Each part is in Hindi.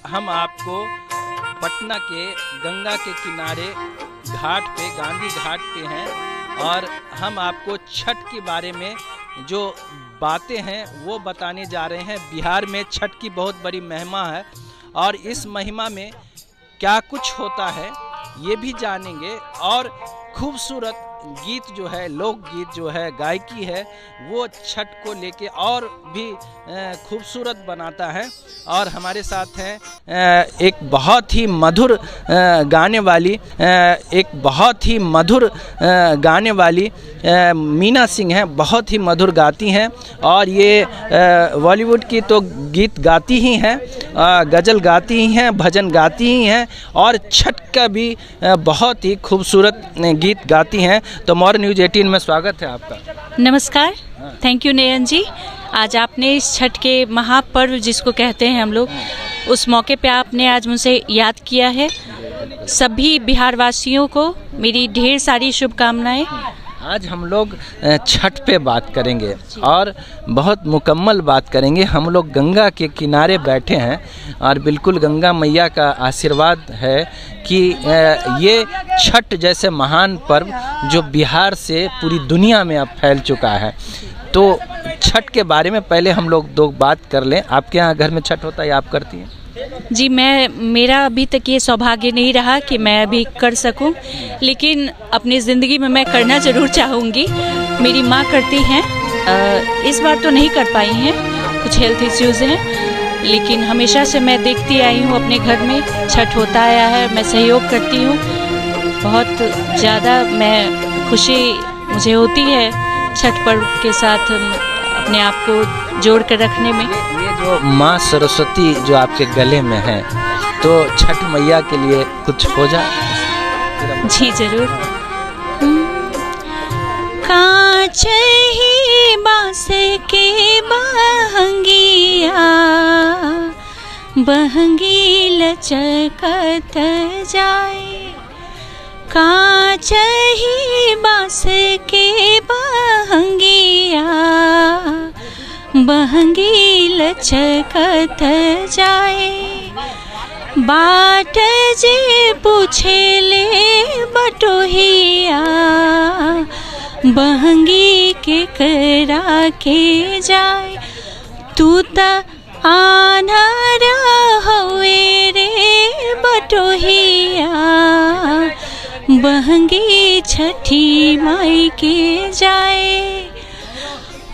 हम आपको पटना के गंगा के किनारे घाट पे, गांधी घाट पे हैं और हम आपको छठ के बारे में जो बातें हैं वो बताने जा रहे हैं। बिहार में छठ की बहुत बड़ी महिमा है और इस महिमा में क्या कुछ होता है ये भी जानेंगे और खूबसूरत गीत जो है, लोकगीत जो है, गायकी है, वो छठ को लेके और भी खूबसूरत बनाता है। और हमारे साथ हैं एक बहुत ही मधुर गाने वाली मीना सिंह हैं, बहुत ही मधुर गाती हैं और ये बॉलीवुड की तो गीत गाती ही हैं, गज़ल गाती ही हैं, भजन गाती ही हैं और छठ का भी बहुत ही खूबसूरत गीत गाती हैं। तो मोर न्यूज़ 18 में स्वागत है आपका। नमस्कार, थैंक यू नयन जी। आज आपने इस छठ के महापर्व जिसको कहते हैं हम लोग, उस मौके पे आपने आज मुझसे याद किया है। सभी बिहार वासियों को मेरी ढेर सारी शुभकामनाएं। आज हम लोग छठ पे बात करेंगे और बहुत मुकम्मल बात करेंगे। हम लोग गंगा के किनारे बैठे हैं और बिल्कुल गंगा मैया का आशीर्वाद है कि ये छठ जैसे महान पर्व जो बिहार से पूरी दुनिया में अब फैल चुका है। तो छठ के बारे में पहले हम लोग दो बात कर लें। आपके यहाँ घर में छठ होता है या आप करती हैं? जी, मेरा अभी तक ये सौभाग्य नहीं रहा कि मैं अभी कर सकूं, लेकिन अपनी ज़िंदगी में मैं करना ज़रूर चाहूँगी। मेरी माँ करती हैं, इस बार तो नहीं कर पाई हैं, कुछ हेल्थ इश्यूज़ हैं, लेकिन हमेशा से मैं देखती आई हूँ अपने घर में छठ होता आया है, मैं सहयोग करती हूँ। बहुत ज़्यादा खुशी मुझे होती है छठ पर्व के साथ अपने आप को जोड़ कर रखने में। ये जो माँ सरस्वती जो आपके गले में है, तो छठ मैया के लिए कुछ हो जाए? जी जरूर। कांच ही बांस के बहंगिया, बहंगी लचकत जाए। कांच ही बांस के बहंगिया, बहंगी लचकत जाए। बाट जे पूछे ले बटोहिया, बहंगी के करा के जाए। तू ता आन्हर हुए रे बटोहिया, बहंगी छठी माई के जाए।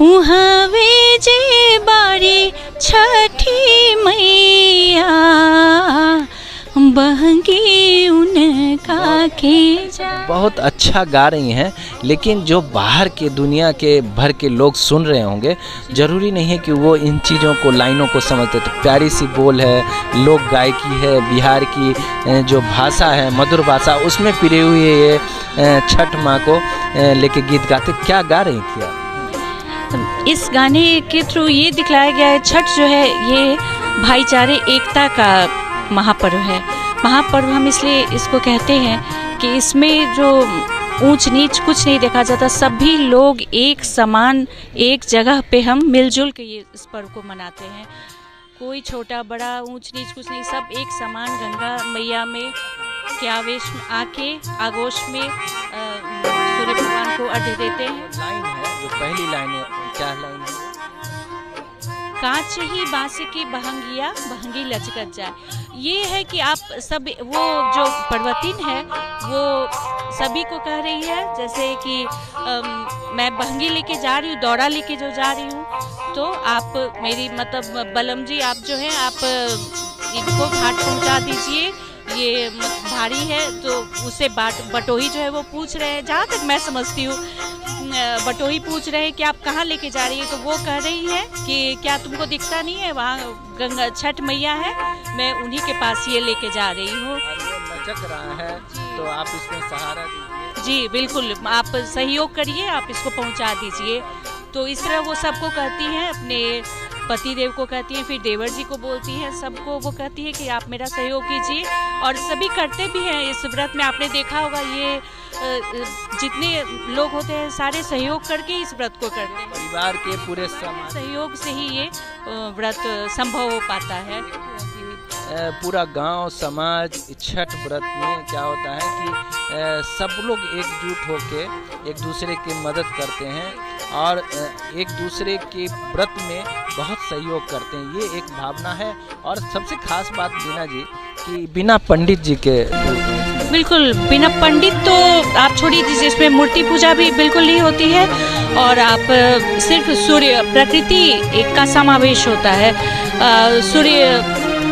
उहावे जे बारी छठी मैया, बहंगी उनका के जाए। बहुत अच्छा गा रही हैं, लेकिन जो बाहर के दुनिया के भर के लोग सुन रहे होंगे, ज़रूरी नहीं है कि वो इन चीज़ों को, लाइनों को समझते। तो प्यारी सी बोल है, लोक गायकी है, बिहार की जो भाषा है, मधुर भाषा, उसमें पिरे हुए ये छठ माँ को लेके गीत गाते। क्या गा रही थी आप? इस गाने के थ्रू ये दिखलाया गया है, छठ जो है ये भाईचारे, एकता का महापर्व है। महापर्व हम इसलिए इसको कहते हैं कि इसमें जो ऊंच नीच कुछ नहीं देखा जाता, सभी लोग एक समान एक जगह पे हम मिलजुल के ये इस पर्व को मनाते हैं। कोई छोटा बड़ा ऊंच नीच कुछ नहीं, सब एक समान गंगा मैया में के आवेश में आके आगोश में सूर्य भगवान को अर्घ्य देते हैं। लाइन है जो पहली लाइन है, क्या लाइन है? कांच ही बांस की बहंगिया, बहंगी लचकत जाए। ये है कि आप सब, वो जो पर्वतीन है वो सभी को कह रही है, जैसे कि मैं बहंगी लेके जा रही हूँ, दौड़ा लेके जो जा रही हूँ, तो आप मेरी मतलब बलम जी, आप जो है आप इनको घाट पहुँचा दीजिए, ये भारी है। तो उसे बटोही जो है वो पूछ रहे हैं, जहाँ तक मैं समझती हूँ बटोही पूछ रहे हैं कि आप कहाँ लेके जा रही है, तो वो कह रही है कि क्या तुमको दिखता नहीं है, वहाँ गंगा छठ मैया है, मैं उन्हीं के पास ये लेके जा रही हूँ। लचक रहा है तो आप इसमें सहारा दीजिए। जी बिल्कुल, आप सहयोग करिए, आप इसको पहुँचा दीजिए। तो इस तरह वो सबको कहती हैं, अपने पति देव को कहती हैं, फिर देवर जी को बोलती हैं, सबको वो कहती है कि आप मेरा सहयोग कीजिए। और सभी करते भी हैं इस व्रत में। आपने देखा होगा ये जितने लोग होते हैं सारे सहयोग करके इस व्रत को करते हैं। परिवार के पूरे समाज सहयोग से ही ये व्रत संभव हो पाता है। पूरा गांव समाज छठ व्रत में क्या होता है कि सब लोग एकजुट होके एक दूसरे की मदद करते हैं और एक दूसरे के व्रत में बहुत सहयोग करते हैं। ये एक भावना है। और सबसे खास बात बीना जी कि बिना पंडित जी के, बिल्कुल बिना पंडित तो आप छोड़िए, जिसमें मूर्ति पूजा भी बिल्कुल नहीं होती है और आप सिर्फ सूर्य प्रकृति का समावेश होता है।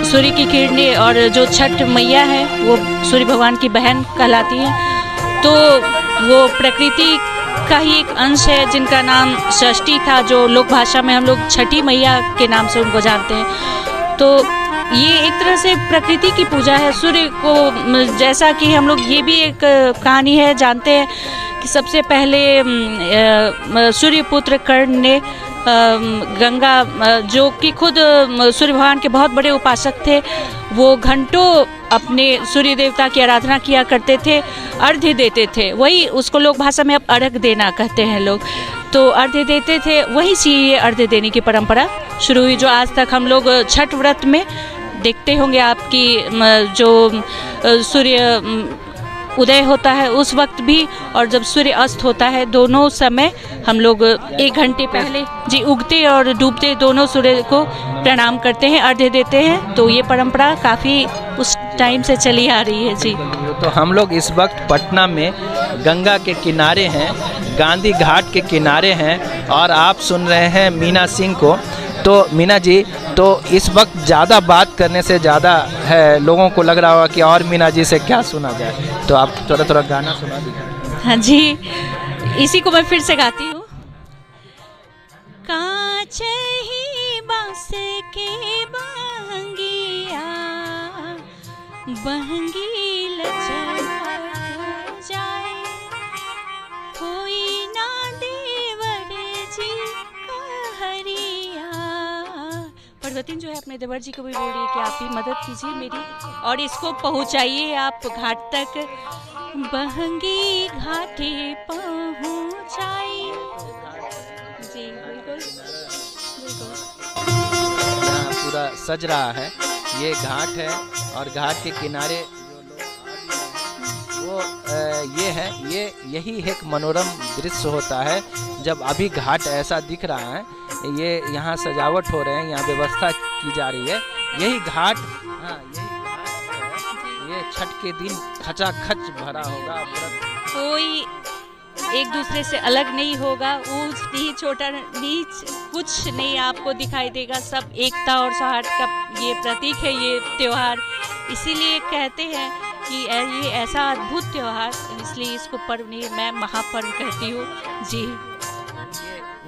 सूर्य की किरणें और जो छठ मैया है वो सूर्य भगवान की बहन कहलाती है, तो वो प्रकृति का ही एक अंश है जिनका नाम षष्ठी था, जो लोक भाषा में हम लोग छठी मैया के नाम से उनको जानते हैं। तो ये एक तरह से प्रकृति की पूजा है। सूर्य को, जैसा कि हम लोग ये भी एक कहानी है जानते हैं कि सबसे पहले सूर्यपुत्र कर्ण ने गंगा, जो कि खुद सूर्य भगवान के बहुत बड़े उपासक थे, वो घंटों अपने सूर्य देवता की आराधना किया करते थे, अर्घ्य देते थे। वही उसको लोक भाषा में अब अर्घ्य देना कहते हैं लोग। तो अर्घ्य देते थे, वहीं से ये अर्घ्य देने की परंपरा शुरू हुई, जो आज तक हम लोग छठ व्रत में देखते होंगे। आपकी जो सूर्य उदय होता है उस वक्त भी और जब सूर्य अस्त होता है, दोनों समय हम लोग 1 घंटे पहले जी उगते और डूबते दोनों सूर्य को प्रणाम करते हैं, अर्घ्य देते हैं। तो ये परंपरा काफ़ी उस टाइम से चली आ रही है जी। तो हम लोग इस वक्त पटना में गंगा के किनारे हैं, गांधी घाट के किनारे हैं और आप सुन रहे हैं मीना सिंह को। तो मीना जी, तो इस वक्त ज़्यादा बात करने से ज़्यादा है, लोगों को लग रहा होगा कि और मीना जी से क्या सुना जाए, तो आप थोड़ा गाना सुना दीजिए। हाँ जी, इसी को मैं फिर से गाती हूँ। कांच ही बांस के बहंगिया, बहंगी लचक जाए, कोई ना देवर जी कहरिया। पर्वतीन जो है अपने देवर जी को भी बोल रही है कि आप भी मदद कीजिए मेरी और इसको पहुंचाइए आप घाट तक, बहंगी घाटे पहुंचाई। जी बिल्कुल बिल्कुल। यहाँ पूरा सज रहा है, ये घाट है और घाट के किनारे वो ये है, यही एक मनोरम दृश्य होता है जब अभी घाट ऐसा दिख रहा है। ये यहाँ सजावट हो रहे हैं, यहाँ व्यवस्था की जा रही है। यही घाट, हाँ यही घाट, ये छठ के दिन खचाखच भरा होगा। कोई एक दूसरे से अलग नहीं होगा, ऊंच नीच छोटा नीच कुछ नहीं आपको दिखाई देगा। सब एकता और सौहार्द का ये प्रतीक है ये त्योहार। इसीलिए कहते हैं कि ये ऐसा अद्भुत त्योहार, इसलिए इसको पर्व नहीं मैं महापर्व कहती हूँ जी।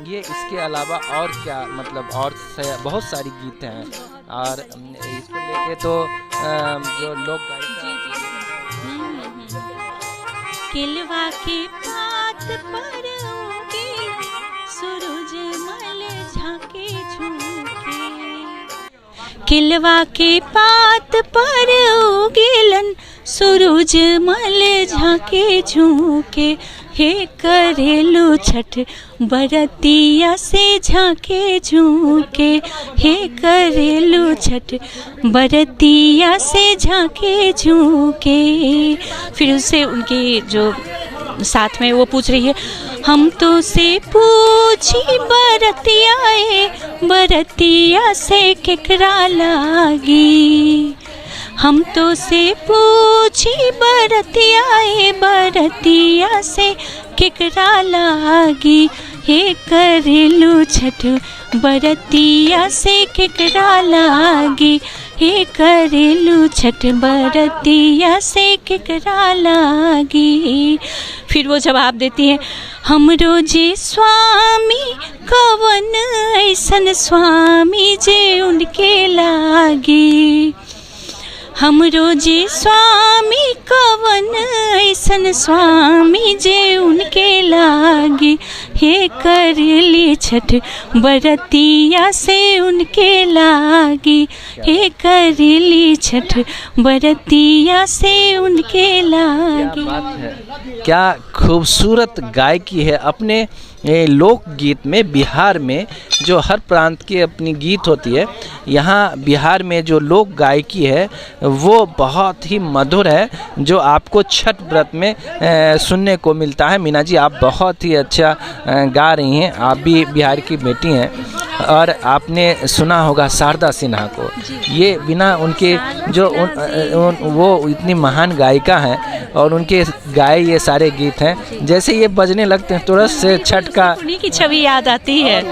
ये इसके अलावा और क्या, मतलब और बहुत सारी गीत हैं और इसको लेके तो जो लोग किलवा के पात पर उगे सूरज मल झांके झुके, किलवा के पात पर उगेलन सूरज मल झांके झुके, हे करेलू छठ बरतिया से झांके झुके, हे करेलू छठ बरतिया से झांके झुके। फिर उससे उनकी जो साथ में वो पूछ रही है, हम तो से पूछी बरतिया से केकरा लागी, हम तो से पूछी बरतिया से केकरा लागी, हे करेलू छठ बरतिया से केकरा लागी, हे करेलू छठ बरतिया से केकरा लागी। फिर वो जवाब देती है, हमरो जे स्वामी कवन ऐसन स्वामी जे उनके लागी, हमरो जे स्वामी कवन ऐसन स्वामी जे उनके लागी, हे करेली छठ बरतिया से उनके लागी, हे करेली छठ बरतिया से उनके लागी। क्या बात है, क्या खूबसूरत गायकी है। अपने लोकगीत में बिहार में जो हर प्रांत की अपनी गीत होती है, यहाँ बिहार में जो लोक गायकी है वो बहुत ही मधुर है, जो आपको छठ व्रत में सुनने को मिलता है। मीना जी, आप बहुत ही अच्छा गा रही हैं, आप भी बिहार की बेटी हैं और आपने सुना होगा शारदा सिन्हा को। ये बिना उनके जो वो इतनी महान गायिका हैं और उनके गाए ये सारे गीत हैं, जैसे ये बजने लगते हैं तुरंत से छठ का उन्हीं की छवि याद आती है।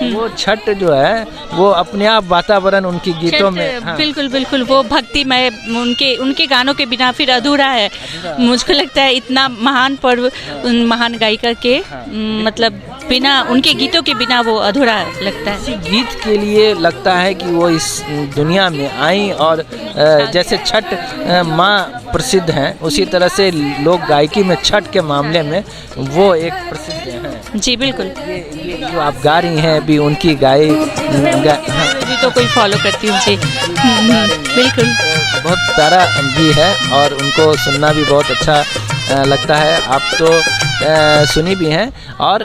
वो छठ जो है वो अपने आप वातावरण उनकी गीतों में, हाँ। बिल्कुल बिल्कुल, वो भक्तिमय, उनके गानों के बिना फिर अधूरा है। मुझको लगता है इतना महान पर्व उन महान गायिका के मतलब बिना उनके गीतों के बिना वो अधूरा लगता है। गीत के लिए लगता है कि वो इस दुनिया में आई और जैसे छठ माँ प्रसिद्ध हैं, उसी तरह से लोक गायकी में छठ के मामले में वो एक प्रसिद्ध हैं। जी बिल्कुल, ये जो आप गा रही हैं अभी उनकी भी तो कोई फॉलो करती हूँ जी। बिल्कुल, बहुत प्यारा भी है और उनको सुनना भी बहुत अच्छा लगता है। आप तो सुनी भी हैं। और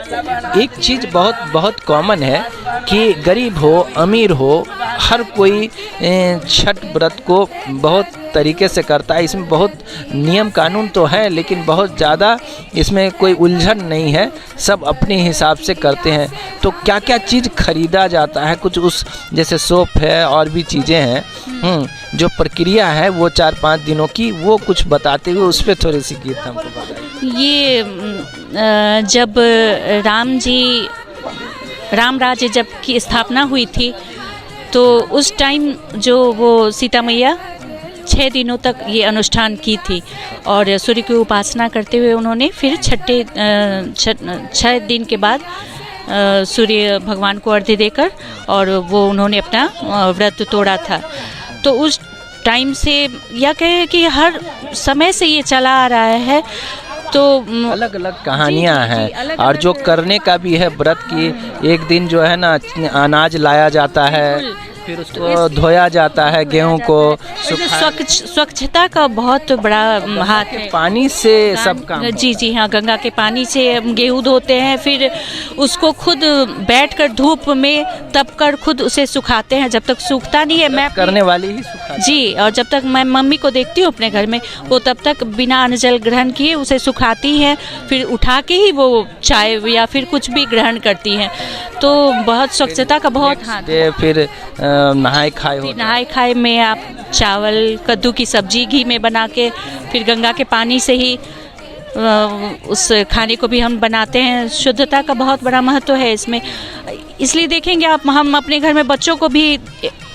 एक चीज़ बहुत कॉमन है कि गरीब हो अमीर हो हर कोई छठ व्रत को बहुत तरीके से करता है। इसमें बहुत नियम कानून तो है, लेकिन बहुत ज़्यादा इसमें कोई उलझन नहीं है, सब अपने हिसाब से करते हैं। तो क्या क्या चीज़ खरीदा जाता है, कुछ उस जैसे सोप है और भी चीज़ें हैं, जो प्रक्रिया है वो 4-5 दिनों की, वो कुछ बताते हुए उस पर थोड़ी सी गीत हमको बताइए। ये जब राम राज्य जब की स्थापना हुई थी तो उस टाइम जो वो सीता मैया 6 दिनों तक ये अनुष्ठान की थी और सूर्य की उपासना करते हुए उन्होंने फिर 6 दिन के बाद सूर्य भगवान को अर्घ्य देकर और वो उन्होंने अपना व्रत तोड़ा था। तो उस टाइम से या कहे कि हर समय से ये चला आ रहा है। तो अलग अलग कहानियाँ हैं और जो करने का भी है व्रत की, एक दिन जो है ना अनाज लाया जाता है, फिर उसको धोया जाता है, गेहूं को स्वच्छता का बहुत बड़ा हाथ है। पानी से सब काम, जी हाँ, गंगा के पानी से गेहूं धोते हैं, फिर उसको खुद बैठकर धूप में तप कर खुद उसे सुखाते हैं। जब तक सूखता नहीं है, मैं करने वाली ही सुखाती जी, और जब तक मैं मम्मी को देखती हूँ अपने घर में, वो तब तक बिना अन्न जल ग्रहण किए उसे सुखाती हैं, फिर उठा के ही वो चाय या फिर कुछ भी ग्रहण करती हैं। तो बहुत स्वच्छता का बहुत हाथ है। फिर नहाए खाए में आप चावल कद्दू की सब्जी घी में बना के फिर गंगा के पानी से ही उस खाने को भी हम बनाते हैं। शुद्धता का बहुत बड़ा महत्व है इसमें। इसलिए देखेंगे आप, हम अपने घर में बच्चों को भी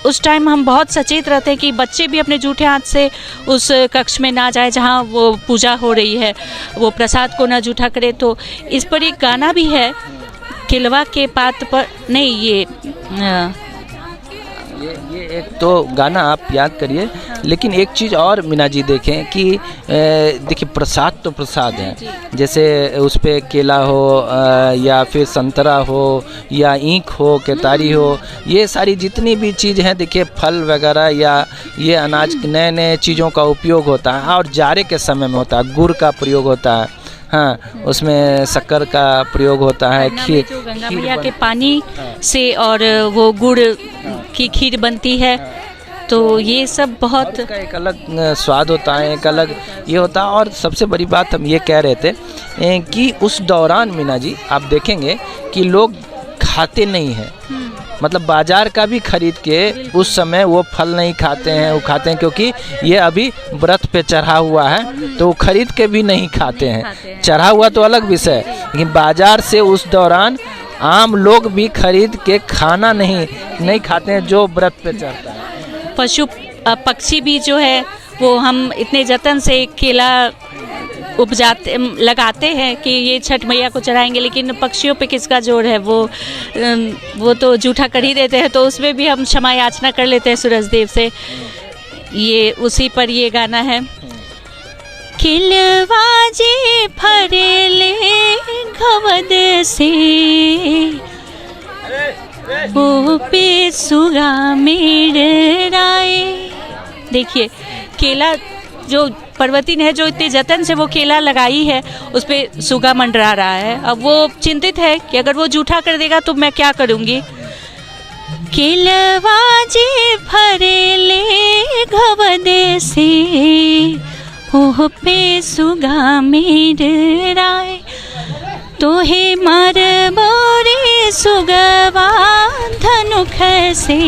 उस टाइम हम बहुत सचेत रहते हैं कि बच्चे भी अपने जूठे हाथ से उस कक्ष में ना जाए जहाँ वो पूजा हो रही है, वो प्रसाद को ना जूठा करे। तो इस पर एक गाना भी है, किलवा के पात पर नहीं, ये एक तो गाना आप याद करिए। लेकिन एक चीज़ और मीना जी देखें कि देखिए प्रसाद तो प्रसाद है, जैसे उस पर केला हो या फिर संतरा हो या ईख हो, केतारी हो, ये सारी जितनी भी चीज़ हैं, देखिए फल वगैरह या ये अनाज नए नए चीज़ों का उपयोग होता है। और जाड़े के समय में होता है, गुड़ का प्रयोग होता है, हाँ, उसमें शक्कर का प्रयोग होता है, खीर, गंगा मैया के पानी से और वो गुड़ की खीर बनती है। तो ये सब बहुत का एक अलग स्वाद होता है, एक अलग ये होता है। और सबसे बड़ी बात हम ये कह रहे थे कि उस दौरान मीना जी आप देखेंगे कि लोग खाते नहीं हैं, मतलब बाजार का भी खरीद के उस समय वो फल नहीं खाते हैं, वो खाते हैं क्योंकि ये अभी व्रत पे चढ़ा हुआ है, तो वो खरीद के भी नहीं खाते हैं। चढ़ा हुआ तो अलग विषय है, लेकिन बाजार से उस दौरान आम लोग भी खरीद के खाना नहीं खाते हैं जो व्रत पे चढ़ता है। पशु पक्षी भी जो है वो हम इतने जतन से केला लगाते हैं कि ये छठ मैया को चढ़ाएंगे, लेकिन पक्षियों पे किसका जोर है, वो तो जूठा कर ही देते हैं। तो उसमें भी हम क्षमा याचना कर लेते हैं सूरज देव से। ये उसी पर ये गाना है, खिलवाजे फरेले घवद से वो पे सुगा मेरे राय। देखिए केला जो पर्वतीन है जो इतने जतन से वो केला लगाई है उस पर सुगा मंडरा रहा है। अब वो चिंतित है कि अगर वो जूठा कर देगा तो मैं क्या करूँगी। केलवा जे फरेले घवद से ओह पे सुगा मेराय तोहे मार बोरे सुगवा धनुख से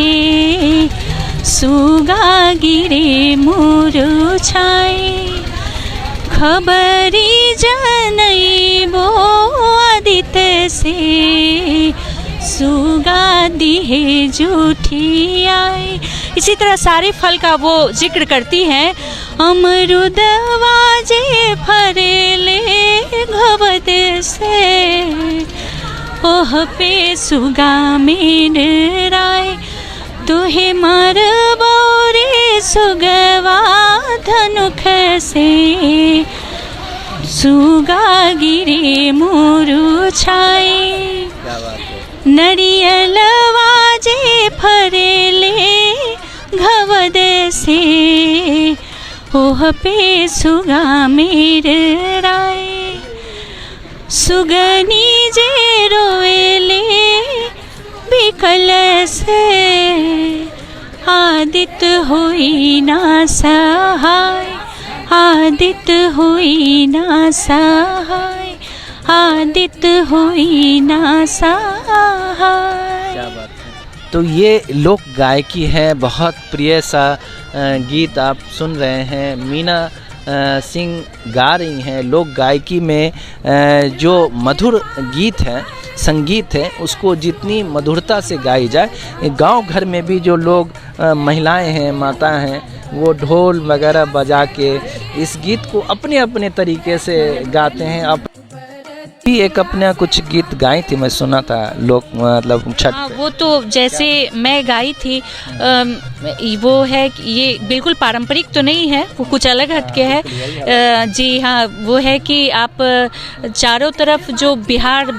सुगा गिरे मुरझाए खबरी जनई बो आदित्य से सुगा दिहे जूठी आए। इसी तरह सारे फल का वो जिक्र करती हैं। अमरुदवा जे फरेले घवद से ओह पे सुगा मेराय तुहे मार बोरे सुगवा धनुख से सुगा गिरे मुरझाए नरियलवा जे फरेले घवद से ओह पे सुगा मेराय सुगनी जे रोएले बिकल से आदित होई ना सहाय आदित होई ना सहाय आदित होई ना सहाय। क्या बात है। तो ये लोक गायकी है, बहुत प्रिय सा गीत आप सुन रहे हैं। मीना सिंह गा रही हैं। लोक गायकी में जो मधुर गीत है, संगीत है, उसको जितनी मधुरता से गाई जाए। गांव घर में भी जो लोग महिलाएं हैं, माता हैं, वो ढोल वगैरह बजा के इस गीत को अपने अपने तरीके से गाते हैं। अब भी एक अपना कुछ गीत गाई थी, मैं सुना था, लोग मतलब छठ पे। वो तो जैसे मैं गाई थी वो है कि ये बिल्कुल पारंपरिक तो नहीं है, वो कुछ अलग हटके है। जी हाँ, वो है कि आप चारों तरफ जो बिहार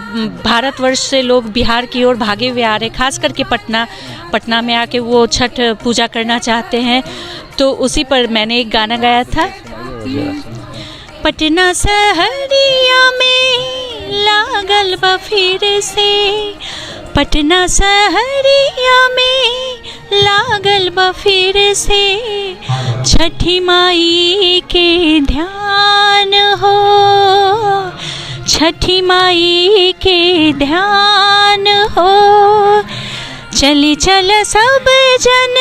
भारतवर्ष से लोग बिहार की ओर भागे हुए आ रहे, खास करके पटना में आके वो छठ पूजा करना चाहते हैं, तो उसी पर मैंने एक गाना गाया था। पटना शहरिया में लागल बा फिर से पटना शहरिया में लागल बा फिर से छठी माई के ध्यान हो छठी माई के ध्यान हो चली चल सब जन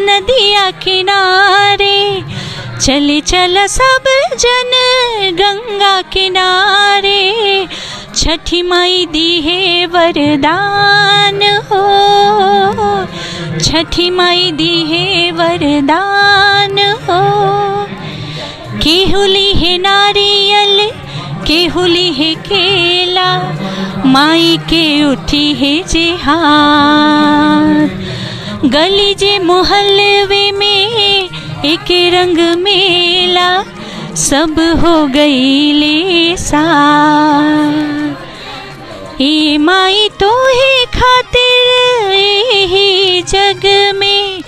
नदिया किनारे चली चल सब जन गंगा किनारे छठी माई दी है वरदान हो छठी माई दी है वरदान हो केहुली है नारियल केहुली है केला माई के उठी है जे हाथ गली जे मोहल्ले में एक रंग मेला सब हो गई ले साथ ए माई तो है खातिर ही जग में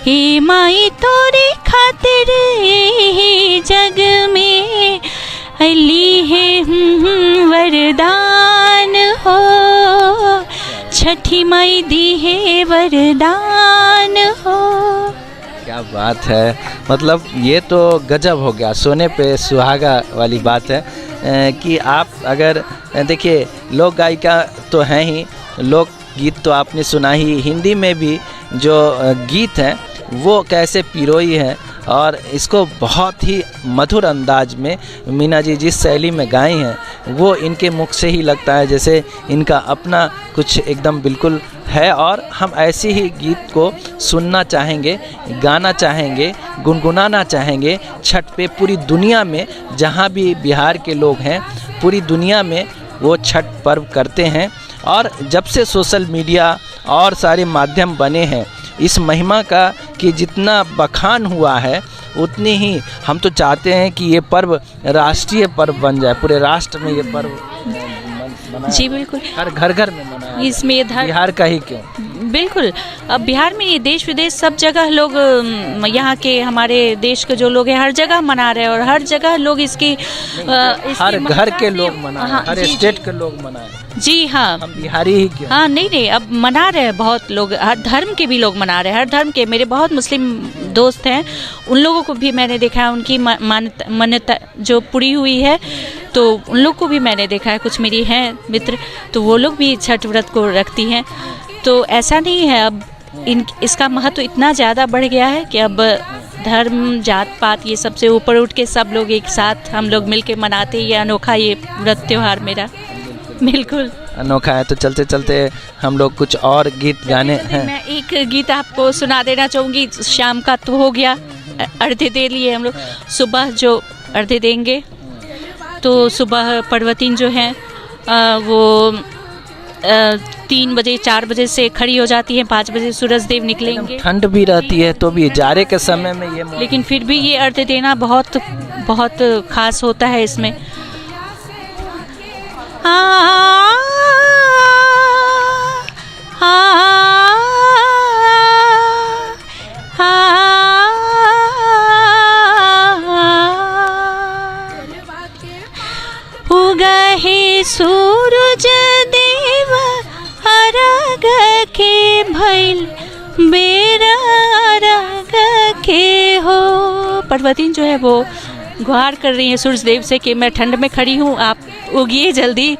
ए माई तोरे खातिर ही जग में अली है वरदान हो छठी माई दी है वरदान हो। क्या बात है, मतलब ये तो गजब हो गया, सोने पे सुहागा वाली बात है कि आप अगर देखिए लोक गायिका तो हैं ही, लोक गीत तो आपने सुना ही, हिंदी में भी जो गीत हैं वो कैसे पिरोई है और इसको बहुत ही मधुर अंदाज में मीना जी जिस शैली में गाई हैं वो इनके मुख से ही लगता है जैसे इनका अपना कुछ एकदम बिल्कुल है। और हम ऐसे ही गीत को सुनना चाहेंगे, गाना चाहेंगे, गुनगुनाना चाहेंगे छठ पे। पूरी दुनिया में जहाँ भी बिहार के लोग हैं पूरी दुनिया में वो छठ पर्व करते हैं। और जब से सोशल मीडिया और सारे माध्यम बने हैं इस महिमा का कि जितना बखान हुआ है उतनी ही हम तो चाहते हैं कि ये पर्व राष्ट्रीय पर्व बन जाए, पूरे राष्ट्र में ये पर्व जी बिल्कुल, हर घर घर में मनाया, इसमें बिहार का ही क्यों। बिल्कुल। अब बिहार में ये देश विदेश सब जगह लोग यहाँ के हमारे देश के जो लोग हैं हर जगह मना रहे हैं और हर जगह लोग इसकी हर घर के लोग मनाए, हाँ, हर जी, स्टेट के लोग मनाए। जी हाँ, हम बिहारी ही क्यों? हाँ नहीं अब मना रहे हैं बहुत लोग, हर धर्म के भी लोग मना रहे हैं, हर धर्म के। मेरे बहुत मुस्लिम दोस्त हैं, उन लोगों को भी मैंने देखा है, उनकी मान्यता जो पूरी हुई है तो उन लोग को भी मैंने देखा है। कुछ मेरी हैं मित्र, तो वो लोग भी छठ व्रत को रखती हैं। तो ऐसा नहीं है, अब इसका महत्व इतना ज़्यादा बढ़ गया है कि अब धर्म जात पात ये सबसे ऊपर उठ के सब लोग एक साथ हम लोग मिल के मनाते, ये अनोखा ये व्रत त्यौहार मेरा। बिल्कुल अनोखा है। तो चलते चलते हम लोग कुछ और गीत गाने हैं। मैं एक गीत आपको सुना देना चाहूँगी। शाम का तो हो गया, अर्घ्य दे लिए हम लोग, सुबह जो अर्घ्य देंगे तो सुबह पर्वतीन जो हैं वो 3 बजे 4 बजे से खड़ी हो जाती हैं, 5 बजे सूरज देव निकलेंगे। ठंड भी रहती है तो भी जाड़े के समय में ये लेकिन फिर भी ये अर्घ्य देना बहुत बहुत खास होता है इसमें। उगहे सूरज देव अर्घ के भइल बेरा अर्घ के हो। पर्वतीन जो है वो गुहार कर रही है सूरज देव से कि मैं ठंड में खड़ी हूँ, आप उगिए जल्दी।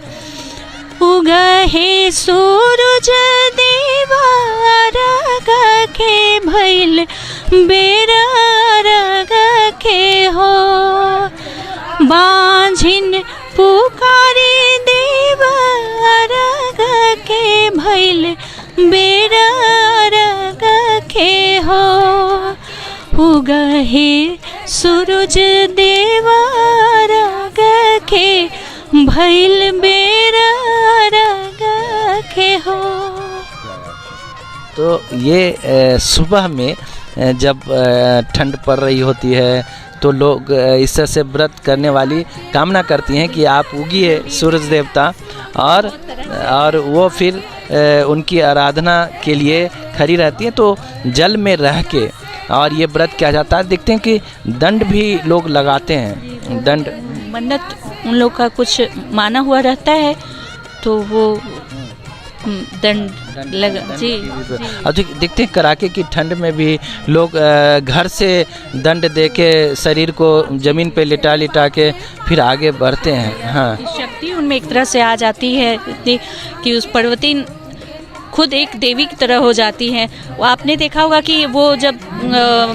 उगहे सूरज देव अर्घ के भइल बेरा अर्घ के हो। बांझिन पुकारे देव अर्घ के भइल बेरा अर्घ के हो। उगहे सूरज देव अर्घ के भइल बेरा अर्घ के हो। तो ये सुबह में जब ठंड पड़ रही होती है तो लोग इस तरह से व्रत करने वाली कामना करती हैं कि आप उगिए सूरज देवता, और वो फिर उनकी आराधना के लिए खड़ी रहती हैं। तो जल में रह के और ये व्रत किया जाता है। देखते हैं कि दंड भी लोग लगाते हैं, दंड मन्नत उन लोग का कुछ माना हुआ रहता है तो वो दंड लगा जी। और देखते हैं कड़ाके की ठंड में भी लोग घर से दंड दे के शरीर को जमीन पे लिटा लिटा के फिर आगे बढ़ते हैं। हाँ, शक्ति उनमें एक तरह से आ जाती है इतनी कि उस पर्वतीन खुद एक देवी की तरह हो जाती हैं। वो आपने देखा होगा कि वो जब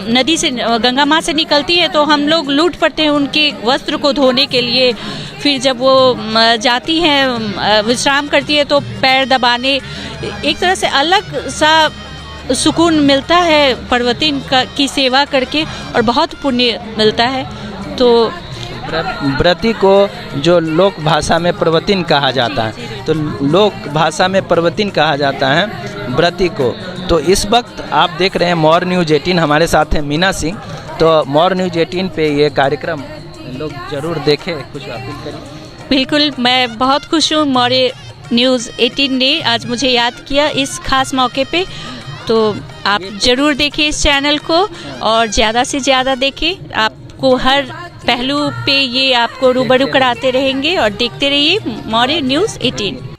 नदी से गंगा माँ से निकलती है तो हम लोग लूट पड़ते हैं उनके वस्त्र को धोने के लिए। फिर जब वो जाती हैं विश्राम करती है तो पैर दबाने, एक तरह से अलग सा सुकून मिलता है पर्वतीन की सेवा करके और बहुत पुण्य मिलता है। तो व्रती को जो लोक भाषा में पर्वतीन कहा जाता है, तो लोक भाषा में पर्वतीन कहा जाता है व्रती को। तो इस वक्त आप देख रहे हैं मॉर न्यूज़ 18, हमारे साथ हैं मीना सिंह। तो मॉर न्यूज़ 18 पे ये कार्यक्रम लोग जरूर देखें, कुछ अपील करिए। बिल्कुल, मैं बहुत खुश हूँ मॉर न्यूज़ 18 ने आज मुझे याद किया इस खास मौके पे। तो आप ज़रूर देखिए इस चैनल को और ज़्यादा से ज़्यादा देखें। आपको हर पहलू पे ये आपको रूबरू कराते रहेंगे और देखते रहिए मॉर न्यूज़ 18।